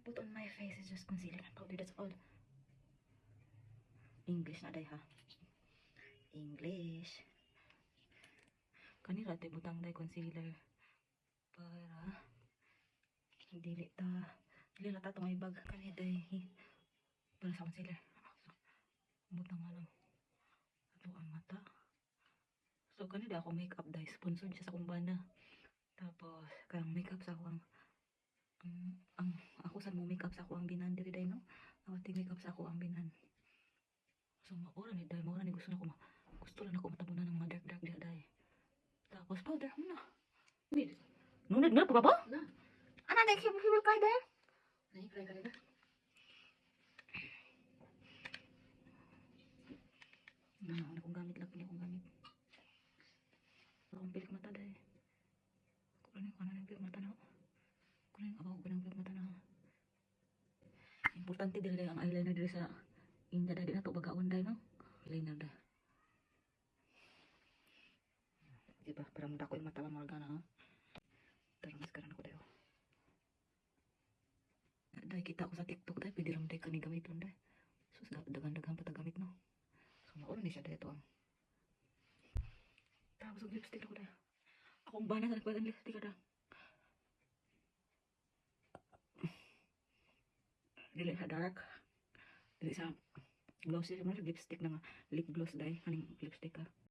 put on my face is just concealer and powder. That's all. English na day ha. English. Kanila tayo butang day concealer. Para dili na ta itong ibag. Kanila day para sa concealer. So, butang nga lang. Ito ang mata. So kanila ako makeup day. Sponsored siya sa kumbana. Tapos kang makeup sa akong ang ako sa mo makeup sa ako ang binan diri day no. Awati makeup sa ako ang binan. So maura ni day, maura ni gusto na ko gusto lang ako matabunan ng mga dark diha day. Tapos powder mo na. Nunod milk pa ba? Na. Ana day hibil kay day. Nay kay kay. Ano kong gamit lang akong gamit. Akong pilik mata day. Kunin ko na pilik mata na. Kunin ako ng pilik mata na. Importante dili ang eyeliner diri sa India dali na to bagaon day no. Eyeliner day. Diba? Para munda ko yung mata mo gana ha. Tara mas karan ko dayo. Day kita ko sa TikTok day pwede ram day kani gamiton day. So dagan-dagan pa ta gamit no. So mauna ni siya day to ang. Tapos ang lipstick ako day. Akong bana sa nagpagan lipstick kada. Dili sa dark. Dili sa glossy mo lipstick na nga lip gloss day kaning lipstick ka.